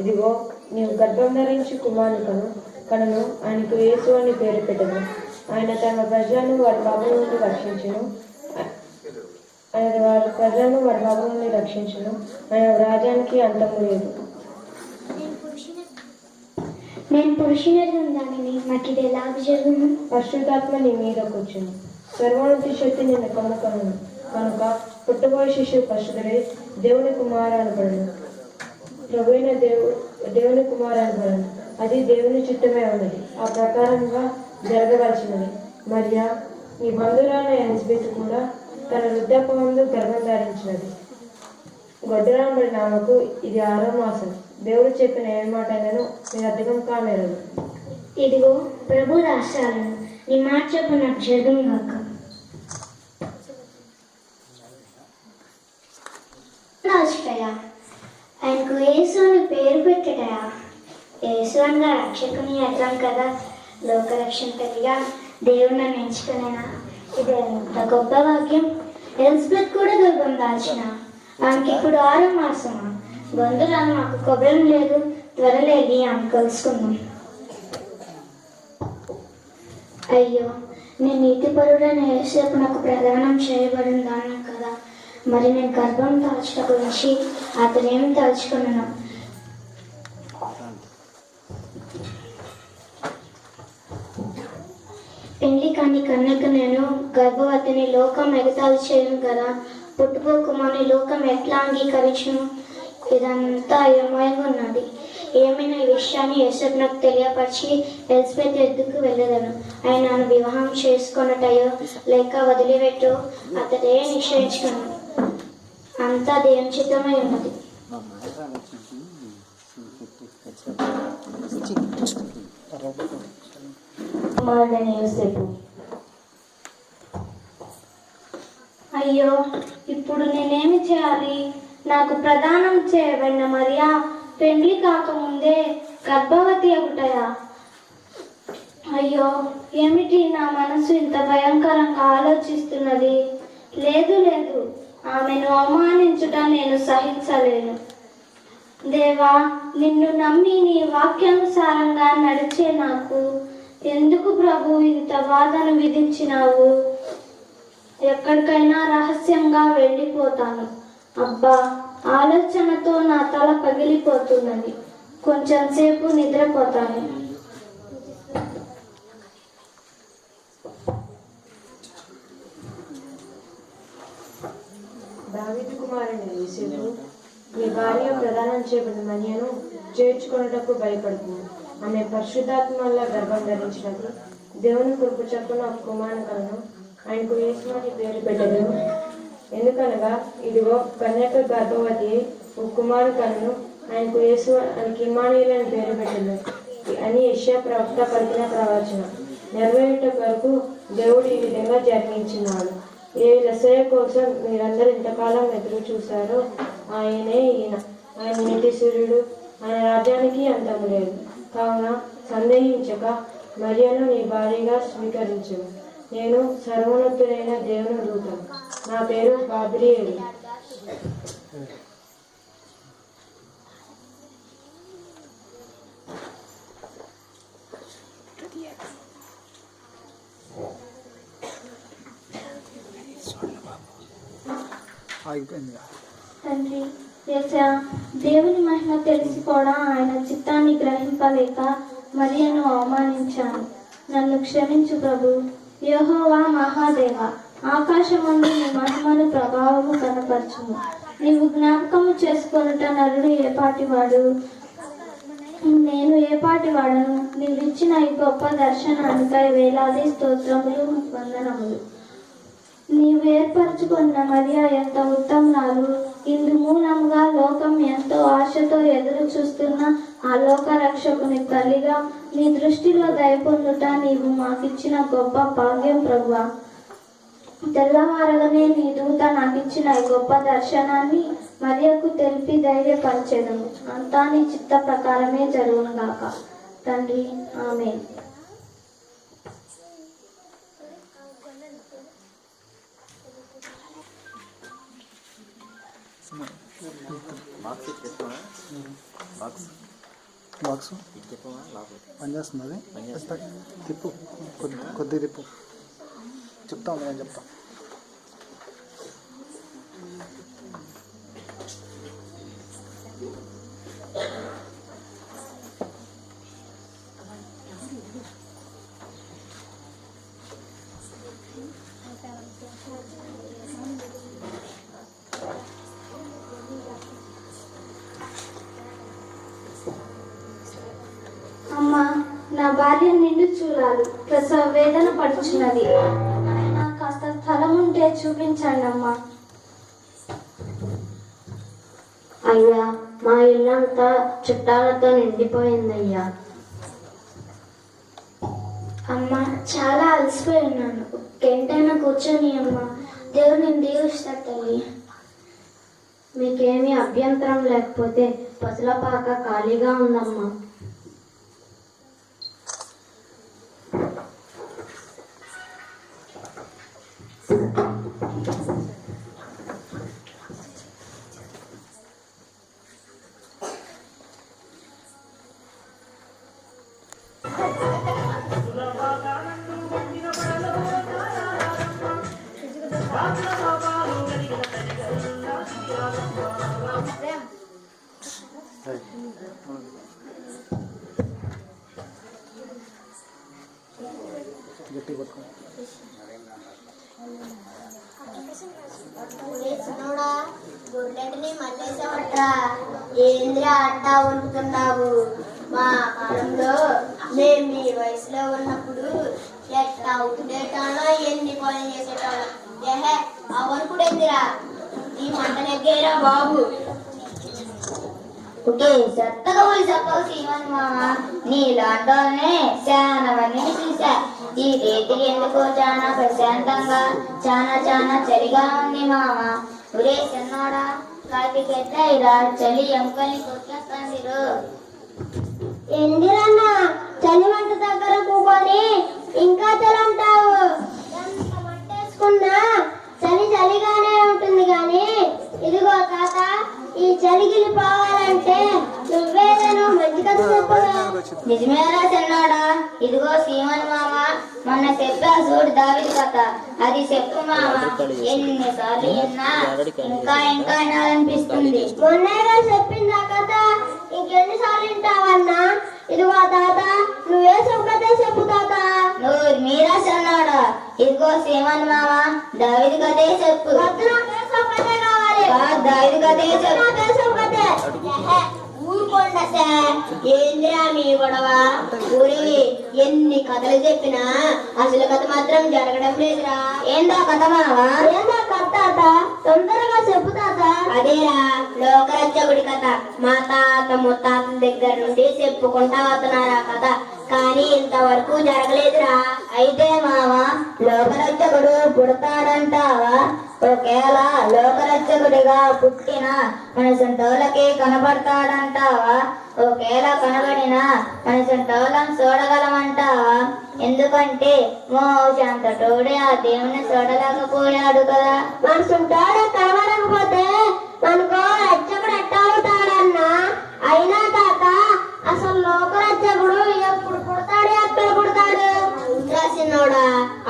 ఇదిగో నీవు గర్భం ధరించి కుమారుని కనును, ఆయనకు యేసు అని పేరు పెట్టను. ఆయన తన ప్రజలను వారి పాపం నుండి రక్షించును. ఆయన రాజ్యానికి అంతము లేదు. నేను పురుషుని దానిని నాకు ఇది ఎలా జరుగును? పరిశుద్ధాత్మ నీ మీద కూర్చుని సర్వోన్నతి శక్తి నిన్ను కనుకను కనుక పుట్టబోయే శిశువు పరిశుద్ధుడై దేవుని కుమారు అనబడను. ప్రభువైన దేవుని కుమారు అనబడను. అది దేవుని చిత్తమే ఉన్నది, ఆ ప్రకారంగా జరగవలసినది. మరియా నీ బంధువులైన ఎలిజబెత్ కూడా తన వృద్ధాపమందు గర్భం ధరించినది. గొడ్డరాబడిన ఆమెకు ఇది 6వ మాసం. దేవుడు చెప్పిన ఏ మాట అయినను మీరు అధికం కానేరదు. ఇదిగో ప్రభు రాష్ట్రాలను నీ మాట చెప్పినట్టు జరుగును గాక. ఆయనకు యేసు అని పేరు పెట్టటయా? యేసు అనగా రక్షకుని అర్థం కదా. లోకరక్షకునిగా దేవుడు నన్ను ఎంచుకునేనా? ఇది ఎంత గొప్ప వాక్యం. ఎలిజబెత్ కూడా గర్భం దాల్చిన, ఆమెకి ఇప్పుడు 6వ మాసమా? బంధువులను మాకు కొబ్బరం లేదు, త్వరలేగి ఆమె కలుసుకున్నాం. అయ్యో, నేను నీతిపరుడైన యేసేపు నాకు ప్రదానం చేయబడిందాను కదా. మరి నేను గర్భం దాల్చడం గురించి అతను ఏమి తలుచుకున్నాను? పెళ్లి కాని కన్యక నేను గర్భవతిని, లోకం ఎగతాళి చేయను కదా. పుట్టుకో కుమారుని లోకం ఎట్లా అంగీకరించును? ఇదంతా అయోమయంగా ఉన్నది. ఏమైనా ఈ విషయాన్ని యేసేపు నాకు తెలియపరిచి ఎలిజబెత్ ఎద్దుకు వెళ్ళదను. ఆయన నన్ను వివాహం చేసుకున్నట్టయో లేక వదిలిపెట్టో అతడే నిశ్చయించుకున్నాను. అంతా దేవుని చిత్తమై ఉన్నది. యేసేపు, అయ్యో, ఇప్పుడు నేనేమి చేయాలి? నాకు ప్రదానం చేయబడిన మరియా పెండ్లి కాకముందే గర్భవతి ఒకటయా? అయ్యో, ఏమిటి నా మనసు ఇంత భయంకరంగా ఆలోచిస్తున్నది? లేదు లేదు, ఆమెను అవమానించుట నేను సహించలేను. దేవా, నిన్ను నమ్మి నీ వాక్యానుసారంగా నడిచే నాకు ఎందుకు ప్రభు ఇంత బాధను విధించినావు? ఎక్కడికైనా రహస్యంగా వెళ్ళిపోతాను. అబ్బా, ఆలోచనతో నా తల పగిలిపోతున్నది. కొంచెం సేపు నిద్రపోతాను. దావీదు కుమారుని యేసేపు, నీ భార్య ప్రదానం చేయబడిన మరియను చేర్చుకొనుటకు భయపడుతుంది. ఆమె పరిశుద్ధాత్మ వల్ల గర్భం ధరించినది. దేవుని కృప చొప్పున కుమారుని కలను, ఆయనకు యేసు అని పేరు పెట్టెదను. ఎందుకనగా ఇదిగో కన్యక గర్భవతి కుమారుని కలను, ఆయనకు యేసు అని ఇమ్మానుయేలు అని పేరు పెట్టెదను అని యెషయా ప్రవక్త పలికిన ప్రవచనం నెరవేరుట వరకు దేవుడు ఈ విధంగా జరిగించినాడు. ఏ మెస్సయ్య కోసం మీరందరూ ఇంతకాలం ఎదురు చూశారో ఆయనే ఈయన. ఆయన నీతి సూర్యుడు, ఆయన రాజ్యానికి అంతము లేదు. కావున సందేహించక మరియను నీ భార్యగా స్వీకరించు. నేను సర్వోన్నతుడైన దేవుని దూతను. నా పేరు గాబ్రియేలు. తండ్రి యేసయ్యా, దేవుని మహిమ తెలిసి కూడా ఆయన చిత్తాన్ని గ్రహింపలేక మరియను అవమానించాను. నన్ను క్షమించు ప్రభు. యెహోవా మహాదేవ, ఆకాశమందు నీ మహిమను ప్రభావము కనపరచుము. నీవు జ్ఞాపకము చేసుకొనుట నరుడు ఏపాటివాడు? నేను ఏపాటి వాడను? నీవు ఇచ్చిన ఈ గొప్ప దర్శనానికై వేలాది స్తోత్రములు, వందనములు. నీవు ఏర్పరచుకున్న మరియా ఎంత ఉత్తమరాలు. ఇందు మూలంగా లోకం ఎంతో ఆశతో ఎదురు చూస్తున్న ఆ లోక రక్షకుని తల్లిగా నీ దృష్టిలో దయ పొందుట నీవు మాకిచ్చిన గొప్ప భాగ్యం ప్రభువా. తెల్లవారగానే నీ దూత నాకిచ్చిన ఈ గొప్ప దర్శనాన్ని మరియకు తెలిపి ధైర్యపరచెదము. అంతా నీ చిత్త ప్రకారమే జరుగునుగాక తండ్రి. ఆమేన్. Come on. బాక్స్ పనిచేస్తుంది అది తిప్పు కొద్దిగా తిప్పు చెప్తాను నేను చెప్తాను. అమ్మా, నా భార్య నిండు చూడాలి, ప్రసవ వేదన పడుచున్నది. నాయనా, కాస్త స్థలం ఉంటే చూపించండి అమ్మా. అయ్యా, మా ఇల్లంతా చుట్టాలతో నిండిపోయిందయ్యా. అమ్మా, చాలా అలసిపోయి ఉన్నాను, గంటైనా కూర్చొని అమ్మా. దేవుని దీవిస్తాడు తల్లి. మీకేమీ అభ్యంతరం లేకపోతే పసులపాక ఖాళీగా ఉందమ్మా. గట్టి పట్టుకో. గొర్రెటిని మళ్ళేసావట్రా, ఏంద్రా అట్టా వండుతున్నావు? మా కాలంలో మేము మీ వయసులో ఉన్నప్పుడు ఎట్టా అవుతుండేటానో, ఎన్ని పనులు చేసేటానో. ఏహే, ఆ వణుకుడేందిరా? ఈ మంట నెగ్గేరా బాబు. చెత్తగా పోయి చెప్పవు శ్రీమన్ మామ, నీలాంటోనే చాలా మందిని చూసా. ఈ రేతికి ఎందుకో చాలా ప్రశాంతంగా, చాలా చలిగా ఉంది మామ. ఒరే చిన్నోడా, కాటికి ఎట్లా చలి ఎముకల్ని కొట్టేస్తాంది. ఎందుకన్నా చలి మంట దగ్గర కూకొని ఇంకా చలంటావు? ఎంత మంటేసుకున్నా చలిగానే ఉంటుంది గాని, ఇదిగో తాత, ఈ చలిగిలి పోవాలంటే నువ్వేదను మంచి కథ చెప్పగా. నిజమేరా చిన్నాడా, ఇదిగో సీమన్ మామ మొన్న చెప్పా చూడు దావిది కథ, అది చెప్పు మామ. ఎన్నిసార్లు విన్నా ఇంకా వినాలనిపిస్తుంది. మొన్నేగా చెప్పింది ఆ కథ, ఇంకెన్నిసార్లు వింటావన్నా? ఇదిగో తాత, నువ్వే చెప్పదే చెప్పు తాత. నువ్వు మీరా చిన్నాడా, ఇదిగో సీమన్ మామ దావిది కథే చెప్పు. దావిది కథే చెప్పు. ఊరుకోండి సార్, ఏందిరా మీ గొడవ? ఊరి ఎన్ని కథలు చెప్పినా అసలు కథ మాత్రం జరగడం లేదురా. ఏందా కథ మావా? ఏందా కథ? తొందరగా చెప్పు తాత. అదేరా లోకరక్షకుడి కథ. మా తాత ముత్తాతల దగ్గర నుండి చెప్పుకుంటా వస్తున్నారు ఆ కథ, కానీ ఇంతవరకు జరగలేదురా. అయితే మావా, లోకరక్షకుడు పుడతాడంటావా? ఒకేళ లోకరక్షకుడిగా పుట్టిన మనసంటోళ్ళకి కనబడతాడంటావా? ఒకేళ కనబడిన మనసంటోళ్ళని చూడగలమంటావా? ఎందుకంటే మోసంతటోడే ఆ దేవుని చూడలేకపోయాడు కదా. మనసంటోడే కనబడకపోతే మనకో రక్షకుడు ఎట్టా అవుతాడన్నా? అయినా తాత, అసలు లోకరక్షకుడు ఎప్పుడు పుడతాడు, ఎక్కడ పుడతాడు? రాసినోడా,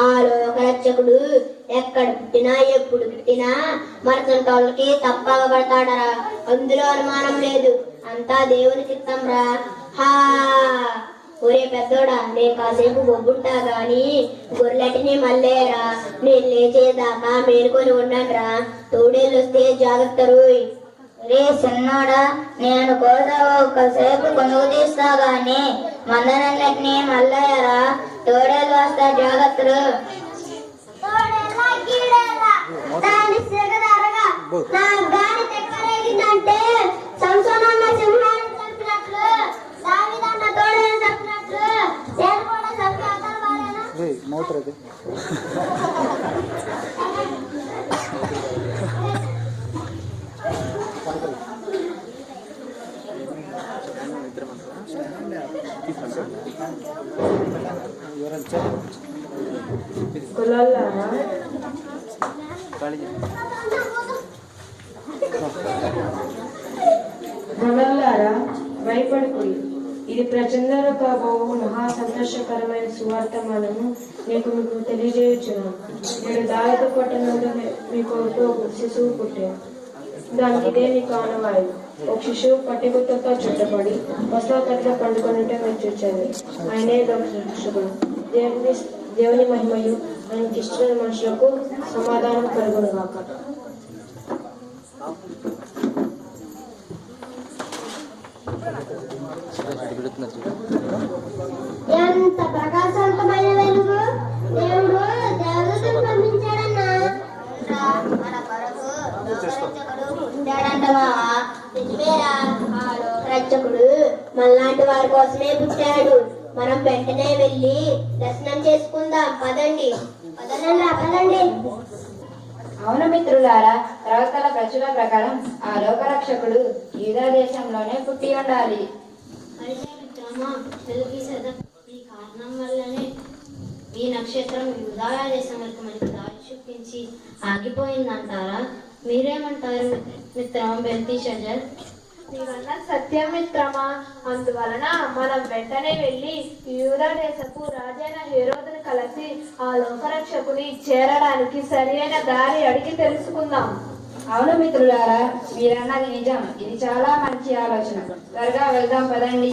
ఆ లోకరక్షకుడు ఎక్కడ పుట్టినా ఎప్పుడు పుట్టినా మనసంటోళ్ళకి తప్పగా పడతాడరా, అందులో అనుమానం లేదు. అంతా దేవుని చిత్తం రా. హా, ఒరే పెద్దోడా, నేను కాసేపు బొబ్బుంటా గాని గొర్రెటిని మళ్ళేరా. నేను లేచేదాకా మేలుకొని ఉన్నానురా. తోడేళ్ళు వస్తే జాగ్రత్త రోయ్. రే చిన్నోడా, నేను కూడా ఒకసేపు కొనుగో తీస్తా గాని మందనన్నిటినీ మళ్ళయ్యారా. తోడేళ్ళు వస్తా, జాగ్రత్తలు. అంటే సంసోనన్న సింహాన్ని చంపినట్లు, దావీదన్న తోడేలు చంపినట్లు నేను కూడా చంపేస్తాను బాలేనా? మౌతరది కులాలారా, భ్రమల్లారా భయపడుకుడి, ఇది ప్రజలందరూ కాబోవు మహా సంతోషకరమైన సువార్తమానము మీకు తెలియజేయుచున్నాను. నేను దావీదు పట్టణంలో మీకు ఒక శిశువు పుట్టాను. దానికి ఇదే మీకు ఆనవాయిలు. ఒక శిశువు పట్టిగుట్టతో చుట్టబడి వస్త్రకట్లో పండుకొనింటే మీరు చూచారు. ఆయనే రక్షకుడు. దేవుని మహిమయు ఆయనకి ఇష్టమైన మనుషులకు సమాధానం కలుగును గాక. ఎంత ప్రకాశవంతమైన వెలుగు! దేవుడు దేవదూతను పంపించాడన్నా. మన కొరకు లోకరక్షకుడు పుట్టాడంటవా? నిజమేరా, ఆ లోకరక్షకుడు మనలాంటి వారి కోసమే పుట్టాడు. మనం వెంటనే వెళ్ళి దర్శనం చేసుకుందాం. పదండి పదండి. అవును మిత్రులారా, ప్రవక్తల ప్రచుల ప్రకారం ఆ లోకరక్షకుడు యూదా దేశంలోనే పుట్టి ఉండాలి. అయితే మిత్రమా, ఈ కారణం వల్లనే ఈ నక్షత్రం యూదా దేశం వరకు మనకి దారి చూపించి ఆగిపోయిందంటారా? మీరేమంటారు మిత్రమా బెల్తీషజర్? నీవన్న సత్యం మిత్రమా. అందువలన మనం వెంటనే వెళ్ళి యూదా దేశపు రాజైన హేరోదును కలిసి ఆ లోకరక్షకుని చేరడానికి సరైన దారి అడిగి తెలుసుకుందాం. అవును మిత్రులారా, మీరన్నది నిజం. ఇది చాలా మంచి ఆలోచన. త్వరగా వెళ్దాం పదండి.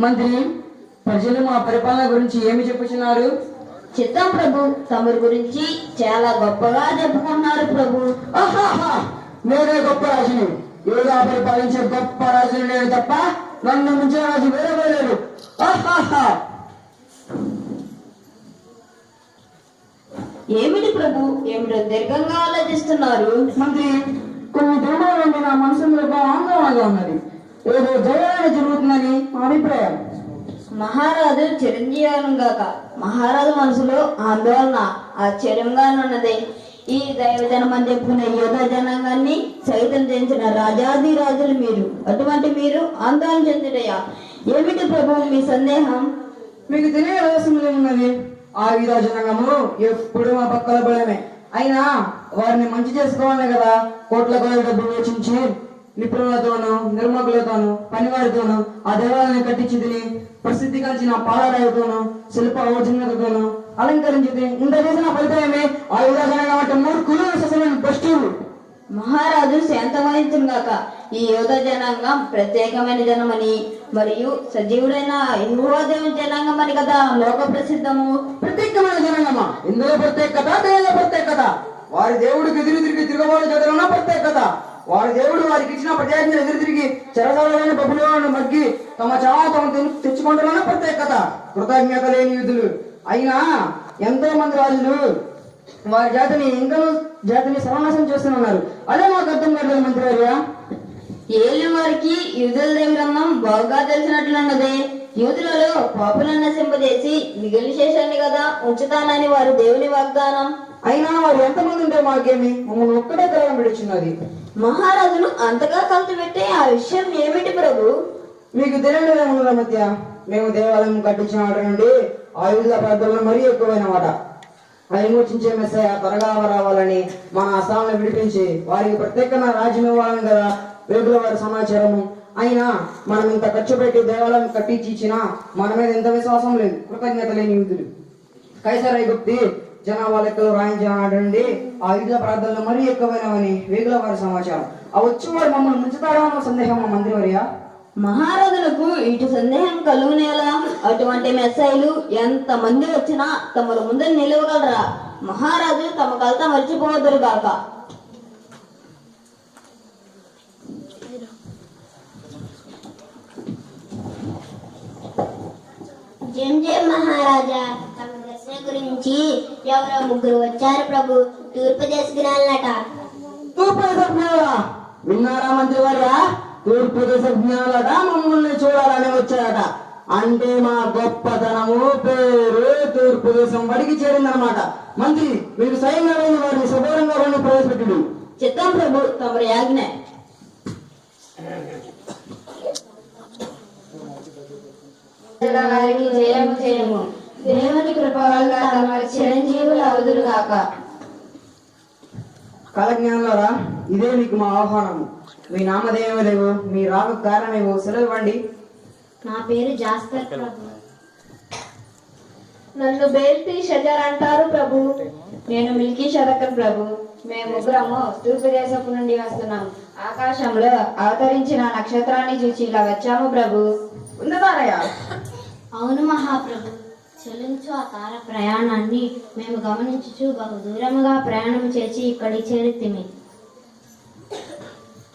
మంత్రి, ప్రజలు మా పరిపాలన గురించి ఏమి చెప్పుచున్నారు? చిత్తం ప్రభు, తమరి గురించి చాలా గొప్పగా చెప్పుకుంటున్నారు ప్రభు. నేనే గొప్ప రాజుని. యూదా పరిపాలించే గొప్ప రాజుని నేను తప్ప నన్ను మించిన రాజు వేరే లేడు. ఏమిటి ప్రభు, ఏమిటో దీర్ఘంగా ఆలోచిస్తున్నారు? మంత్రి, కొన్ని దినాల నుండి నా మనసులో ఆందోళనగా ఉన్నది. ఏదో జయాన్ని జరుగుతుందని మా అభిప్రాయం. మహారాజు చిరంజీవనం గాక. మహారాజు మనసులో ఆందోళన ఆశ్చర్యంగానున్నది. ఈ దైవజనం అని చెప్పుకున్న యోధ జనాంగాన్ని సైతం చేసిన రాజాది రాజులు మీరు. అటువంటి మీరు ఆందోళన చెందుటయ్యా? ఏమిటి ప్రభు మీ సందేహం? మీకు తెలియ రహస్యం ఏమున్నది? ఆ యూదా జనాంగము ఎప్పుడు మా పక్కల బలమే. అయినా వారిని మంచి చేసుకోవాలనే కదా కోట్ల కొలది డబ్బులు వెచ్చించి నిపుణులతోనూ నిర్మకులతోనూ పనివారితోనూ ఆ దేవాలయాన్ని కట్టించి తిని ప్రసిద్ధి కలిసిన పాలరాయితోనూ శిల్ప ఔజన్యతతోనూ అలంకరించింది. ఇంత చేసిన ఫలితమేమి? ఆ యూదా జనాంగం అంటే మూర్ఖులు, అసలు భ్రష్టులు. మహారాజు శాంతవహించును గాక. ఈ యోధ జనాంగం ప్రత్యేకమైన జనమని మరియు సజీవుడైన యెహోవా దేవుని జనాంగం అని కదా లోక ప్రసిద్ధము. ప్రత్యేకమైన జనాంగమా? ఇందులో ప్రత్యేకత, దేవుల ప్రత్యేకత. వారి దేవుడికి ఎదురు తిరిగి తిరగబోయే జగన్ ప్రత్యేకత. వారి దేవుడు వారికి ఇచ్చిన ప్రత్యేకత ఎదురు తిరిగి చెరసాలని బబులోను మగ్గి తమ చావు తమ తెచ్చుకుంటున్న ప్రత్యేకత. కృతజ్ఞత లేని యూదులు. అయినా ఎంతో మంది రాజులు వారి జాతిని సర్వనాశం చేస్తున్నారు. అదే మాకు అర్థం కాలేదు మంత్రివర్య. ఏళ్ళ వారికి యూదుల గ్రంథం బాగా తెలిసినట్లున్నది. యూదులలో పాపులను నశింపజేసి మిగిలిన శేషాన్ని కదా ఉంచుతానని వారు దేవుని వాగ్దానం. అయినా వారు ఎంతమంది ఉంటే మాకేమి? మమ్మల్ని ఒక్కటే కలగం విడిచిన్నది. మహారాజును అంతగా కలిసి పెట్టే ఆ విషయం ఏమిటి ప్రభు? మీకు తెలియని ఉన్న మధ్య మేము దేవాలయం కట్టించిన వాటి నుండి ఆయుధ ప్రార్థనలు మరీ ఎక్కువైన మాట. విమోచించే మెస్సయ్య త్వరగా రావాలని మన అస్సాంను విడిపించి వారికి ప్రత్యేకమైన రాజ్యం ఇవ్వాలని కదా వేగుల వారి సమాచారము. అయినా మనం ఇంత ఖర్చు పెట్టి దేవాలయం కట్టించి ఇచ్చినా మన మీద ఎంత విశ్వాసం లేదు. కృతజ్ఞత లేని యూదులు. కైసరై గుప్తి జనాభా లెక్కలు రాయించాలండి. ఆ యుద్ధ ప్రార్థనలు మరీ ఎక్కువైనవని వేగుల వారి సమాచారం. ఆ వచ్చేవాడు మమ్మల్ని ముంచుతాడేమో సందేహం మా మంత్రివర్య. మహారాజులకు ఇటు సందేహం కలుగునేలా? అటువంటి మెస్సైలు ఎంత మంది వచ్చినా తమరు ముందు నిలవగలరా? మహారాజు తమ కలత మర్చిపోవద్దురు గాక. జయం మహారాజా. తమ దర్శనం గురించి ఎవరో ముగ్గురు వచ్చారు ప్రభు. తూర్పు దేశజ్ఞానులట. తూర్పు దేశ జ్ఞానులా? విన్నారా మంత్రివర్య? తూర్పు దేశ జ్ఞానులట మమ్మల్ని చూడాలని వచ్చారట. అంటే మా గొప్పతనము పేరు తూర్పు దేశం వడికి చేరిందనమాట. మంత్రి, మీరు స్వయంగా వెళ్ళి వారిని శుభ్రంగా వారిని ప్రవేశపెట్టుడు. చిత్తం ప్రభు, తమరి ఆజ్ఞ. వారికి జయము జయము. దేవుని కృప వల్ల తమ చిరంజీవుల సాగుదురుగాక. కాలజ్ఞానులారా, ఇదే మీకు మా ఆహ్వానము. మీ నామధేయము లేవు, మీ రాక కారణమేమో సెలవు ఇవ్వండి. నా పేరు జాస్పర్ ప్రభు. నన్ను బేల్తి షజర్ అంటారు ప్రభు. నేను మిల్కీ షదకర్ ప్రభు. మేము ముగ్గురము తూర్పు దేశపు నుండి వస్తున్నాము. ఆకాశంలో అవతరించిన నక్షత్రాన్ని చూసి ఇలా వచ్చాము ప్రభు. ఉందతారయ్యా? అవును మహాప్రభు. చెలించు ఆ తార ప్రయాణాన్ని మేము గమనించుచు బహు దూరముగా ప్రయాణం చేసి ఇక్కడికి చేరితిమి.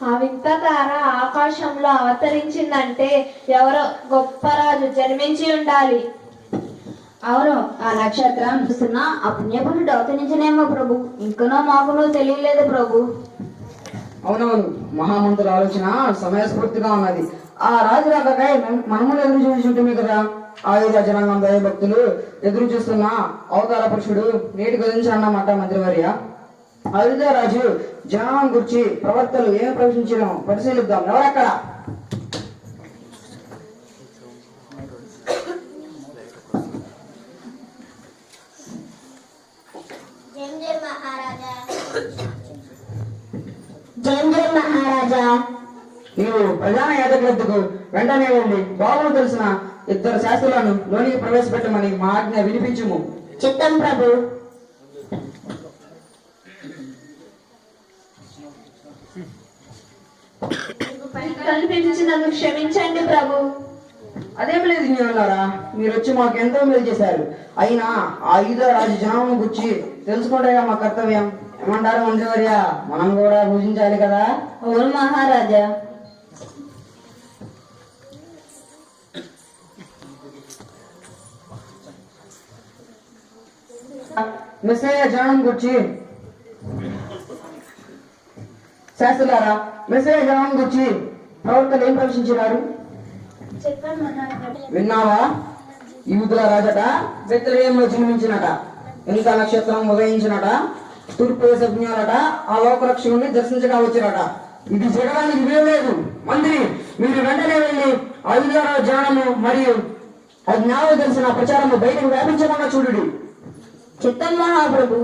ఆ వింత తార ఆకాశంలో అవతరించిందంటే ఎవరో గొప్ప రాజు జన్మించి ఉండాలి. అవును, ఆ నక్షత్రం చూస్తున్నా ఆ పుణ్యపురుడు అవతరించనేమో ప్రభు. ఇంకనో మాకునో తెలియలేదు ప్రభు. అవునవును, మహామంతుల ఆలోచన సమయస్ఫూర్తిగా ఉన్నది. ఆ రాజు రాకకై మనము ఎదురు చూసుంటుంది కదా. ఆయుధ జనాంగం భక్తులు ఎదురు చూస్తున్న అవతార పురుషుడు నేటి గురించి అన్నమాట మంత్రివర్య. ఆయుధ రాజు జనాంగం గురించి ప్రవర్తలు ఏమి ప్రవేశించడం పరిశీలిద్దాం. ఎవరక్కడ? మహారాజా, నీవు ప్రధాన యాదకులకు వెంటనే వెళ్ళి బాబు తెలిసిన 2 శాస్త్రులను లోనికి ప్రవేశపెట్టమని మా ఆజ్ఞ వినిపించుము. చిత్తం ప్రభు. కల్పించి నన్ను క్షమించండి ప్రభు. అదేం లేదు జ్ఞానులారా, మీరు వచ్చి మాకు ఎంతో మేలు చేశారు. అయినా ఆయుధ రాజు జనాలను గురించి తెలుసుకుంటే మా కర్తవ్యం. ఏమంటారు మంత్రివర్య? మనం కూడా పూజించాలి కదా. అవును మహారాజా. మెస్సయ్య జనం గురించి శాస్త్రులారా, మెస్సయ్య జనం గురించి ప్రవర్తలు ఏం ప్రవేశించినారు విన్నావా? యూదుల రాజట బెత్లెహేములో జన్మించినట. ఎంత నక్షత్రం ఉదయించినట. తూర్పు దేశజ్ఞాలట ఆ లోకరక్షకుని దర్శించగా వచ్చినట. ఇది జరగడానికి వీల్లేదు. మంత్రి, మీరు వెంటనే వెళ్ళి ఆయుధ జనము మరియు అజ్ఞానం తెలిసిన ప్రచారము బయటకు వ్యాపించకుండా చూడుడి. చిత్తం మహాప్రభు.